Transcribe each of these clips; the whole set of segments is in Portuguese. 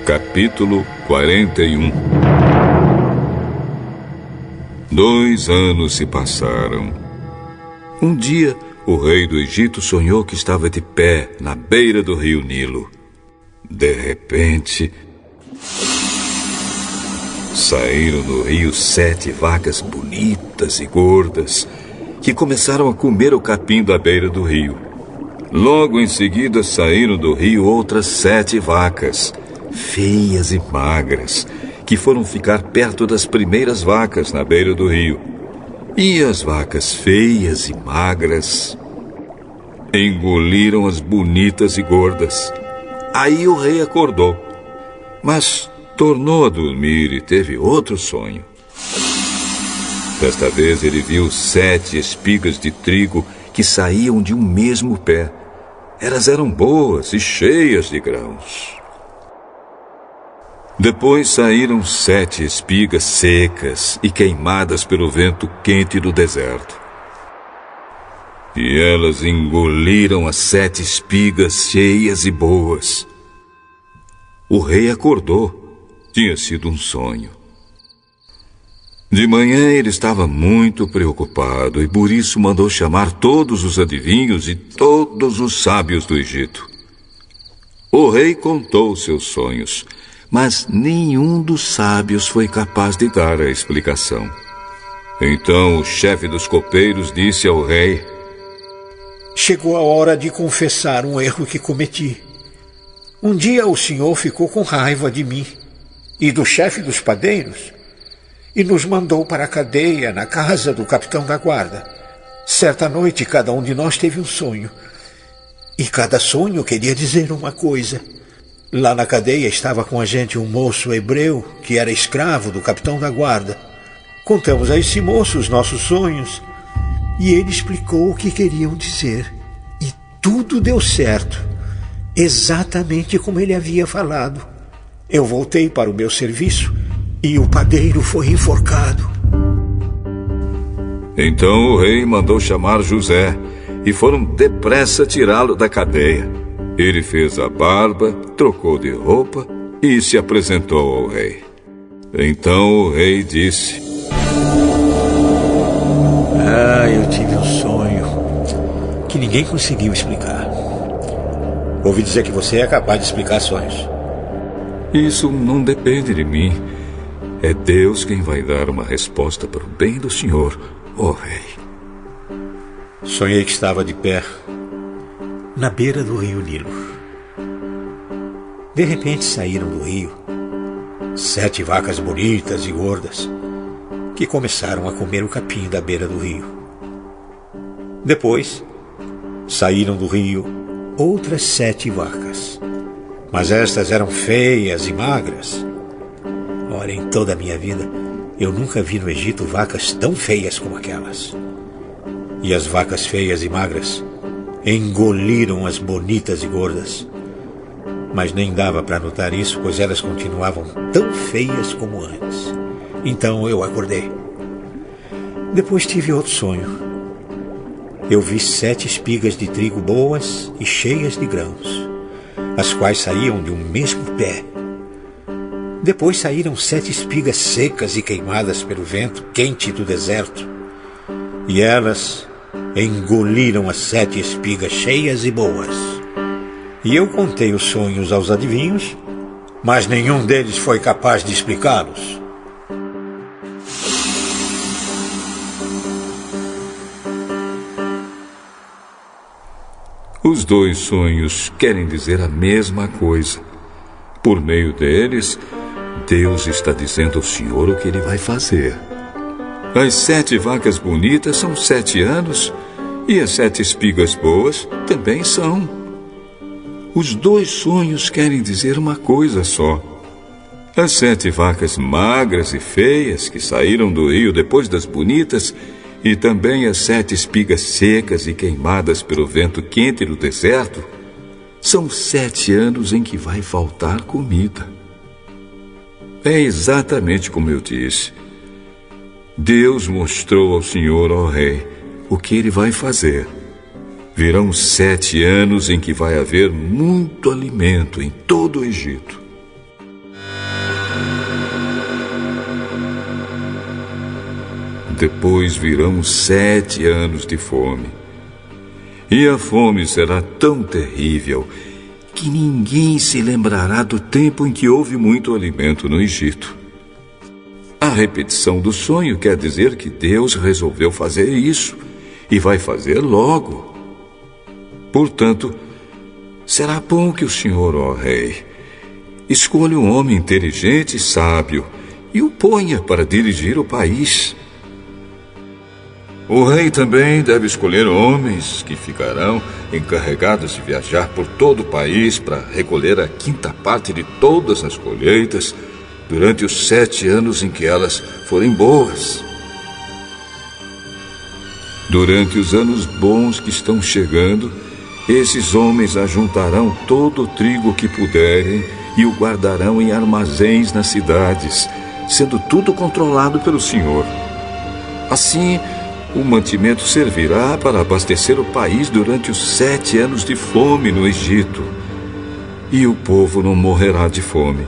Capítulo 41. 2 anos se passaram. Um dia, o rei do Egito sonhou que estava de pé na beira do rio Nilo. De repente, saíram do rio 7 vacas bonitas e gordas, que começaram a comer o capim da beira do rio. Logo em seguida, saíram do rio outras 7 vacas, feias e magras, que foram ficar perto das primeiras vacas na beira do rio. E as vacas feias e magras engoliram as bonitas e gordas. Aí o rei acordou, mas tornou a dormir e teve outro sonho. Desta vez ele viu 7 espigas de trigo que saíam de um mesmo pé. Elas eram boas e cheias de grãos. Depois saíram 7 espigas secas e queimadas pelo vento quente do deserto. E elas engoliram as 7 espigas cheias e boas. O rei acordou. Tinha sido um sonho. De manhã ele estava muito preocupado e por isso mandou chamar todos os adivinhos e todos os sábios do Egito. O rei contou seus sonhos, mas nenhum dos sábios foi capaz de dar a explicação. Então o chefe dos copeiros disse ao rei: chegou a hora de confessar um erro que cometi. Um dia o senhor ficou com raiva de mim e do chefe dos padeiros e nos mandou para a cadeia na casa do capitão da guarda. Certa noite cada um de nós teve um sonho e cada sonho queria dizer uma coisa. Lá na cadeia estava com a gente um moço hebreu que era escravo do capitão da guarda. Contamos a esse moço os nossos sonhos e ele explicou o que queriam dizer. E tudo deu certo, exatamente como ele havia falado. Eu voltei para o meu serviço e o padeiro foi enforcado. Então o rei mandou chamar José e foram depressa tirá-lo da cadeia. Ele fez a barba, trocou de roupa e se apresentou ao rei. Então o rei disse: eu tive um sonho que ninguém conseguiu explicar. Ouvi dizer que você é capaz de explicar sonhos. Isso não depende de mim. É Deus quem vai dar uma resposta para o bem do senhor, ó rei. Sonhei que estava de pé na beira do rio Nilo. De repente saíram do rio 7 vacas bonitas e gordas que começaram a comer o capim da beira do rio. Depois saíram do rio outras 7 vacas, mas estas eram feias e magras. Olha, em toda a minha vida eu nunca vi no Egito vacas tão feias como aquelas. E as vacas feias e magras engoliram as bonitas e gordas. Mas nem dava para notar isso, pois elas continuavam tão feias como antes. Então eu acordei. Depois tive outro sonho. Eu vi 7 espigas de trigo boas e cheias de grãos, as quais saíam de um mesmo pé. Depois saíram 7 espigas secas e queimadas pelo vento quente do deserto. E elas engoliram as 7 espigas cheias e boas. E eu contei os sonhos aos adivinhos, mas nenhum deles foi capaz de explicá-los. Os 2 sonhos querem dizer a mesma coisa. Por meio deles, Deus está dizendo ao Senhor o que Ele vai fazer. As 7 vacas bonitas são 7 anos e as 7 espigas boas também são. Os 2 sonhos querem dizer uma coisa só. As 7 vacas magras e feias que saíram do rio depois das bonitas e também as 7 espigas secas e queimadas pelo vento quente do deserto são 7 anos em que vai faltar comida. É exatamente como eu disse. Deus mostrou ao Senhor, ó rei, o que ele vai fazer. Virão 7 anos em que vai haver muito alimento em todo o Egito. Depois virão 7 anos de fome. E a fome será tão terrível que ninguém se lembrará do tempo em que houve muito alimento no Egito. A repetição do sonho quer dizer que Deus resolveu fazer isso e vai fazer logo. Portanto, será bom que o senhor, ó rei, escolha um homem inteligente e sábio e o ponha para dirigir o país. O rei também deve escolher homens que ficarão encarregados de viajar por todo o país para recolher a 5ª parte de todas as colheitas durante os 7 anos em que elas forem boas. Durante os anos bons que estão chegando, esses homens ajuntarão todo o trigo que puderem e o guardarão em armazéns nas cidades, sendo tudo controlado pelo Senhor. Assim, o mantimento servirá para abastecer o país durante os 7 anos de fome no Egito. E o povo não morrerá de fome.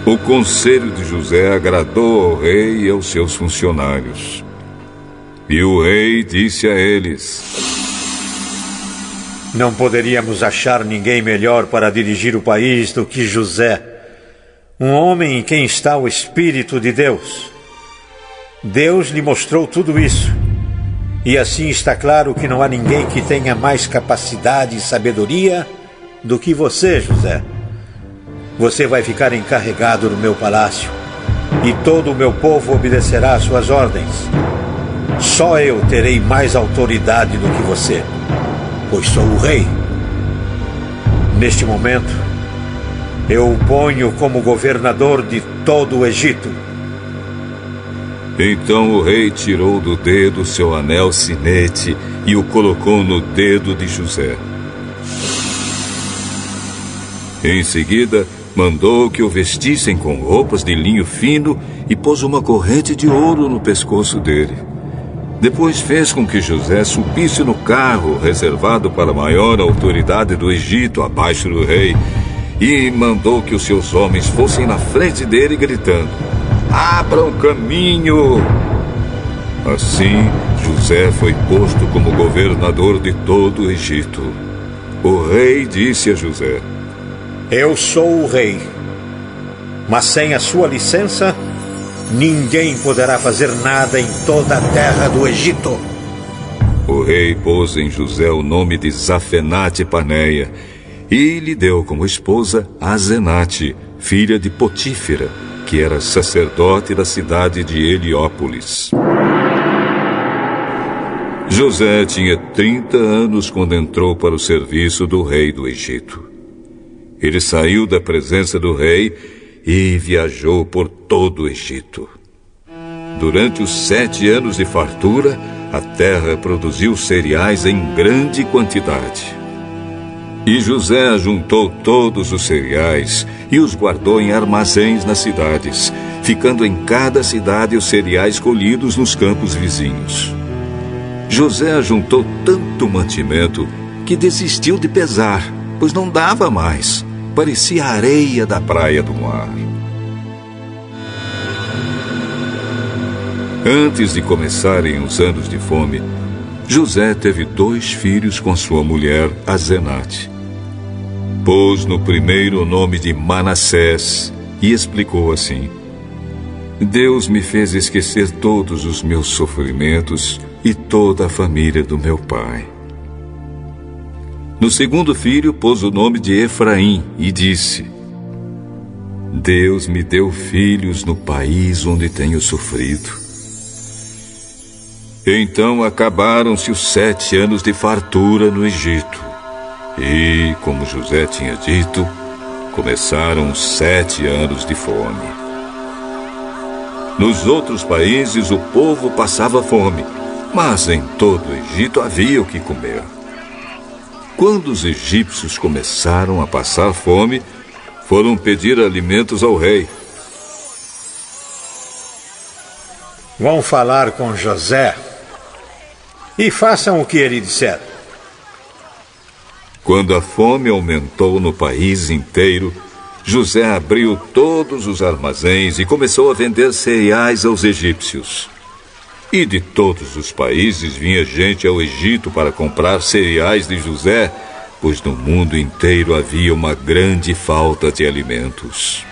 O conselho de José agradou ao rei e aos seus funcionários. E o rei disse a eles: Não poderíamos achar ninguém melhor para dirigir o país do que José, um homem em quem está o Espírito de Deus. Deus lhe mostrou tudo isso. E assim está claro que não há ninguém que tenha mais capacidade e sabedoria do que você, José. Você vai ficar encarregado no meu palácio, e todo o meu povo obedecerá às suas ordens. Só eu terei mais autoridade do que você, pois sou o rei. Neste momento, eu o ponho como governador de todo o Egito. Então o rei tirou do dedo seu anel sinete e o colocou no dedo de José. Em seguida, mandou que o vestissem com roupas de linho fino e pôs uma corrente de ouro no pescoço dele. Depois fez com que José subisse no carro reservado para a maior autoridade do Egito, abaixo do rei, e mandou que os seus homens fossem na frente dele gritando: Abram caminho! Assim, José foi posto como governador de todo o Egito. O rei disse a José: Eu sou o rei, mas sem a sua licença, ninguém poderá fazer nada em toda a terra do Egito. O rei pôs em José o nome de Zafenate-Paneia e lhe deu como esposa Azenate, filha de Potífera, que era sacerdote da cidade de Heliópolis. José tinha 30 anos quando entrou para o serviço do rei do Egito. Ele saiu da presença do rei e viajou por todo o Egito. Durante os 7 anos de fartura, a terra produziu cereais em grande quantidade. E José ajuntou todos os cereais e os guardou em armazéns nas cidades, ficando em cada cidade os cereais colhidos nos campos vizinhos. José ajuntou tanto mantimento que desistiu de pesar, pois não dava mais. Parecia a areia da praia do mar. Antes de começarem os anos de fome, José teve 2 filhos com sua mulher, Azenate. Pôs no primeiro o nome de Manassés e explicou assim: Deus me fez esquecer todos os meus sofrimentos e toda a família do meu pai. No segundo filho, pôs o nome de Efraim e disse: Deus me deu filhos no país onde tenho sofrido. Então acabaram-se os 7 anos de fartura no Egito. E, como José tinha dito, começaram os 7 anos de fome. Nos outros países o povo passava fome, mas em todo o Egito havia o que comer. Quando os egípcios começaram a passar fome, foram pedir alimentos ao rei. Vão falar com José e façam o que ele disser. Quando a fome aumentou no país inteiro, José abriu todos os armazéns e começou a vender cereais aos egípcios. E de todos os países vinha gente ao Egito para comprar cereais de José, pois no mundo inteiro havia uma grande falta de alimentos.